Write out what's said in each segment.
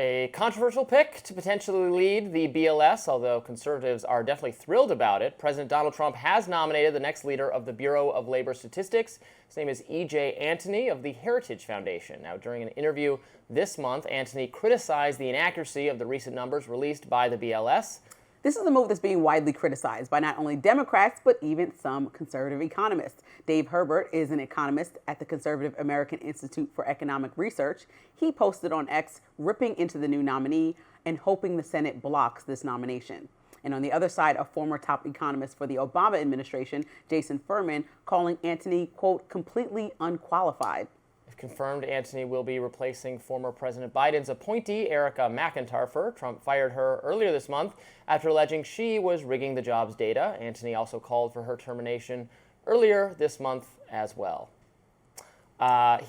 A controversial pick to potentially lead the BLS, although conservatives are definitely thrilled about it. President Donald Trump has nominated the next leader of the Bureau of Labor Statistics. His name is E.J. Antoni of the Heritage Foundation. Now, during an interview this month, Antoni criticized the inaccuracy of the recent numbers released by the BLS. This is a move that's being widely criticized by not only Democrats, but even some conservative economists. Dave Herbert is an economist at the Conservative American Institute for Economic Research. He posted on X, ripping into the new nominee and hoping the Senate blocks this nomination. And on the other side, a former top economist for the Obama administration, Jason Furman, calling Antoni, quote, completely unqualified. If confirmed, Antoni will be replacing former President Biden's appointee, Erica McIntyre. Trump fired her earlier this month after alleging she was rigging the job's data. Antoni also called for her termination earlier this month as well.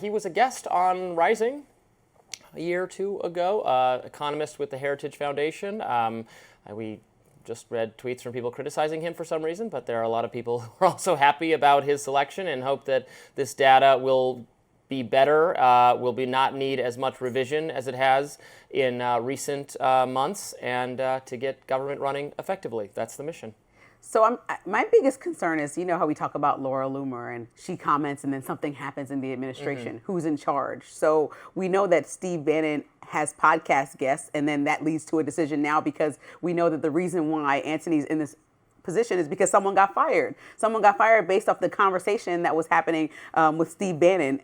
He was a guest on Rising a year or two ago, economist with the Heritage Foundation. We just read tweets from people criticizing him for some reason, but there are a lot of people who are also happy about his selection and hope that this data will be better, will not need as much revision as it has in recent months, and to get government running effectively. That's the mission. So my biggest concern is, you know how we talk about Laura Loomer and she comments and then something happens in the administration. Mm-hmm. Who's in charge? So we know that Steve Bannon has podcast guests, and then that leads to a decision now because we know that the reason why Antoni's in this position is because someone got fired. Someone got fired based off the conversation that was happening with Steve Bannon.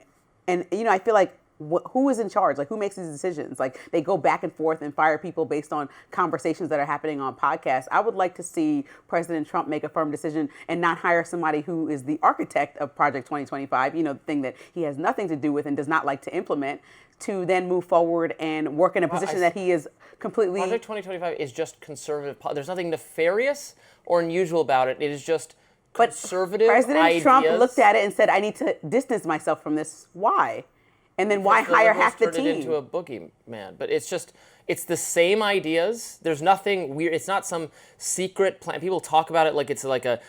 And, you know, I feel like who is in charge? Like, who makes these decisions? Like, they go back and forth and fire people based on conversations that are happening on podcasts. I would like to see President Trump make a firm decision and not hire somebody who is the architect of Project 2025, you know, the thing that he has nothing to do with and does not like to implement, to then move forward and work in a position that he is completely... Project 2025 is just conservative. There's nothing nefarious or unusual about it. It is just conservative ideas. President Trump looked at it and said, I need to distance myself from this. Why? And then why hire half the team? Turn it into a boogeyman. But it's the same ideas. There's nothing weird. It's not some secret plan. People talk about it like it's like a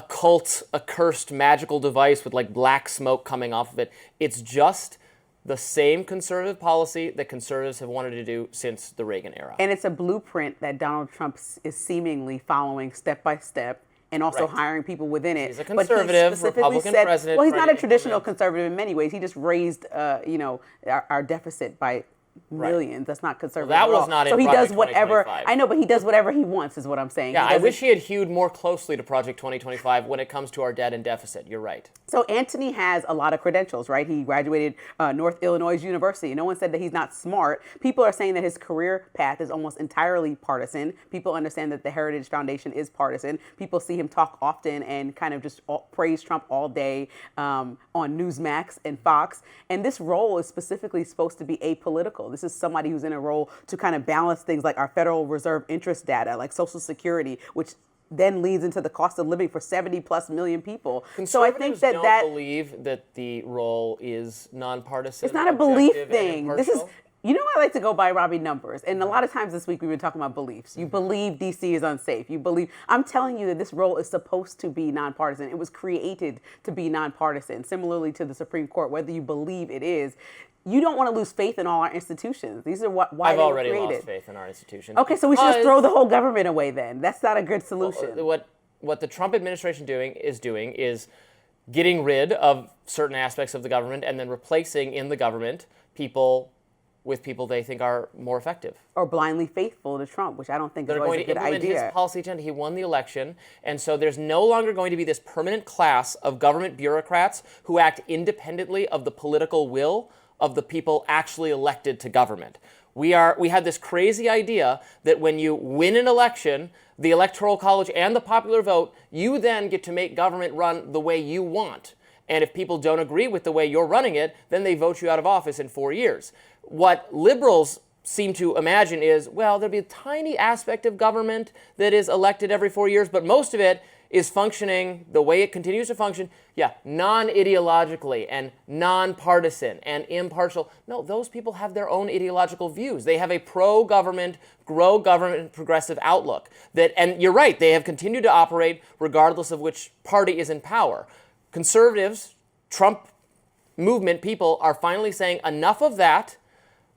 cult, a cursed magical device with like black smoke coming off of it. It's just the same conservative policy that conservatives have wanted to do since the Reagan era. And it's a blueprint that Donald Trump is seemingly following step by step, and also hiring people within it. He's a conservative, Republican president. Well, he's not a traditional conservative in many ways. He just raised, our deficit by millions. Right. That's not conservative. Well, that was not in Project 2025. So he does whatever. I know, but he does whatever he wants, is what I'm saying. Yeah, I wish he had hewed more closely to Project 2025 when it comes to our debt and deficit. You're right. So Antoni has a lot of credentials, right? He graduated North Illinois University. No one said that he's not smart. People are saying that his career path is almost entirely partisan. People understand that the Heritage Foundation is partisan. People see him talk often and kind of just praise Trump all day on Newsmax and Fox. And this role is specifically supposed to be apolitical. This is somebody who's in a role to kind of balance things like our Federal Reserve interest data, like Social Security, which then leads into the cost of living for 70+ million people. So I think that believe that the role is nonpartisan. It's not a belief thing. This is, you know, I like to go by, Robby, numbers. And a lot of times this week we've been talking about beliefs. You believe DC is unsafe. You believe, I'm telling you that this role is supposed to be nonpartisan. It was created to be nonpartisan. Similarly to the Supreme Court, whether you believe it is, you don't want to lose faith in all our institutions. These are why I've they were created. I've already lost faith in our institutions. Okay, so we should just throw the whole government away then. That's not a good solution. Well, what the Trump administration is doing is getting rid of certain aspects of the government and then replacing in the government people with people they think are more effective. Or blindly faithful to Trump, which I don't think is always a good idea. They're going to implement his policy agenda. He won the election, and so there's no longer going to be this permanent class of government bureaucrats who act independently of the political will of the people actually elected to government. We had this crazy idea that when you win an election, the Electoral College and the popular vote, you then get to make government run the way you want. And if people don't agree with the way you're running it, then they vote you out of office in 4 years. What liberals seem to imagine is, well, there'll be a tiny aspect of government that is elected every 4 years, but most of it is functioning the way it continues to function, non-ideologically and non-partisan and impartial. No, those people have their own ideological views. They have a pro-government, grow-government, progressive outlook. And you're right, they have continued to operate regardless of which party is in power. Conservatives, Trump movement people are finally saying, enough of that.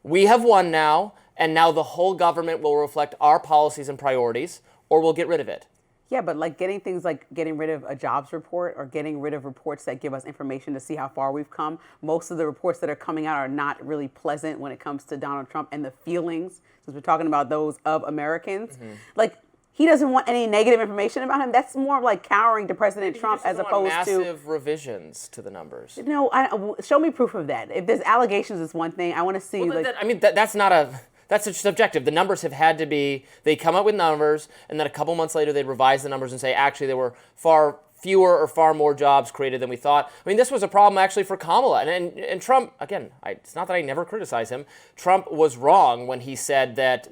We have won now, and now the whole government will reflect our policies and priorities, or we'll get rid of it. Yeah, but like getting things like getting rid of a jobs report or getting rid of reports that give us information to see how far we've come, most of the reports that are coming out are not really pleasant when it comes to Donald Trump and the feelings, since we're talking about those of Americans. Like, he doesn't want any negative information about him. That's more like cowering to President Trump as opposed to massive revisions to the numbers. No, show me proof of that. If there's allegations, it's one thing. I want to see. That's not a. That's subjective. The numbers have had to be. They come up with numbers, and then a couple months later, they'd revise the numbers and say, actually, there were far fewer or far more jobs created than we thought. I mean, this was a problem actually for Kamala. And Trump, again, it's not that I never criticize him. Trump was wrong when he said that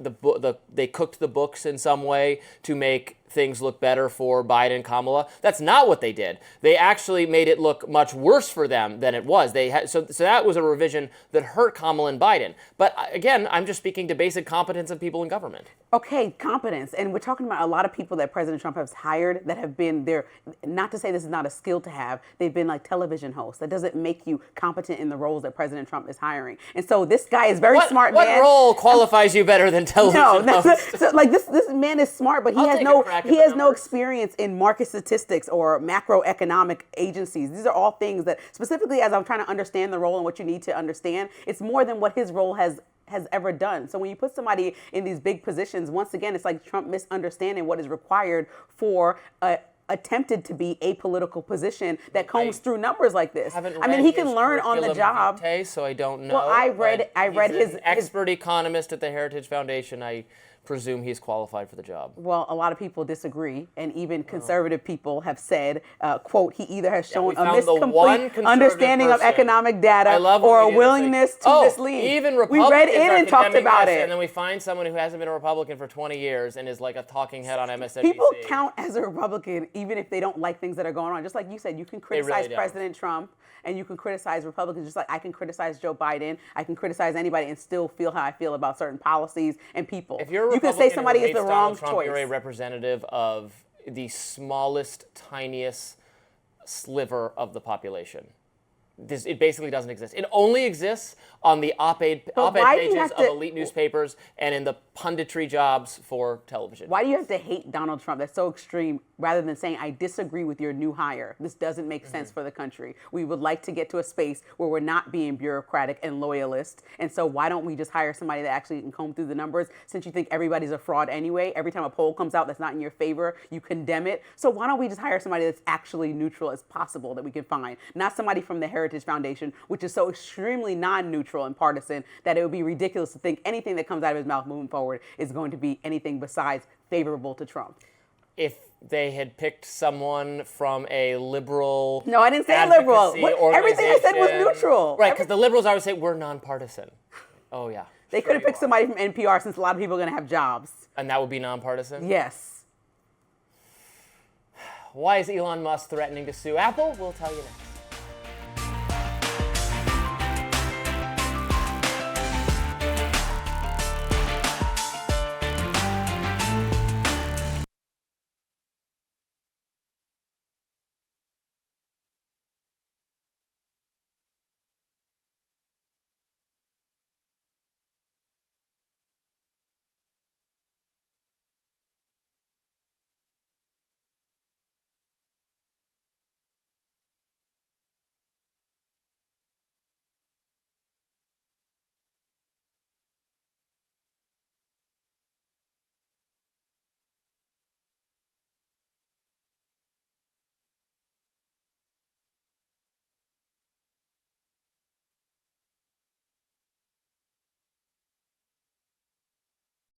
they cooked the books in some way to make things look better for Biden and Kamala. That's not what they did. They actually made it look much worse for them than it was. So that was a revision that hurt Kamala and Biden. But again, I'm just speaking to basic competence of people in government. Okay, competence. And we're talking about a lot of people that President Trump has hired that have been there, not to say this is not a skill to have, they've been like television hosts. That doesn't make you competent in the roles that President Trump is hiring. And so this guy is very smart man. What role qualifies you better than television host? So like this man is smart, but he has no experience in market statistics or macroeconomic agencies. These are all things that, specifically as I'm trying to understand the role and what you need to understand, it's more than what his role has ever done. So when you put somebody in these big positions, once again, it's like Trump misunderstanding what is required for attempted to be a political position that combs through numbers like this. I mean, he can learn on the job. So I don't know. Well, I read his expert economist at the Heritage Foundation. I presume he's qualified for the job. Well, a lot of people disagree, and even conservative people have said, quote, he either has shown a miscomplete understanding of economic data or a willingness to mislead. Even Republicans we read in and talked about it. And then we find someone who hasn't been a Republican for 20 years and is like a talking head on MSNBC. People count as a Republican even if they don't like things that are going on. Just like you said, you can criticize President Trump and you can criticize Republicans just like I can criticize Joe Biden. I can criticize anybody and still feel how I feel about certain policies and people. If you're a you can say somebody is the wrong Trump, choice. You're a representative of the smallest, tiniest sliver of the population. It basically doesn't exist. It only exists on the op-ed pages of elite newspapers and in the punditry jobs for television. Why do you have to hate Donald Trump? That's so extreme. Rather than saying, I disagree with your new hire. This doesn't make sense for the country. We would like to get to a space where we're not being bureaucratic and loyalist. And so why don't we just hire somebody that actually can comb through the numbers? Since you think everybody's a fraud anyway, every time a poll comes out that's not in your favor, you condemn it. So why don't we just hire somebody that's actually neutral as possible that we can find? Not somebody from the Heritage Foundation, which is so extremely non-neutral and partisan that it would be ridiculous to think anything that comes out of his mouth moving forward is going to be anything besides favorable to Trump. If they had picked someone from a liberal No, I didn't say liberal. Everything I said was neutral. Right, because the liberals always say we're nonpartisan. Oh, yeah. They could have picked somebody from NPR since a lot of people are going to have jobs. And that would be nonpartisan? Yes. Why is Elon Musk threatening to sue Apple? We'll tell you next.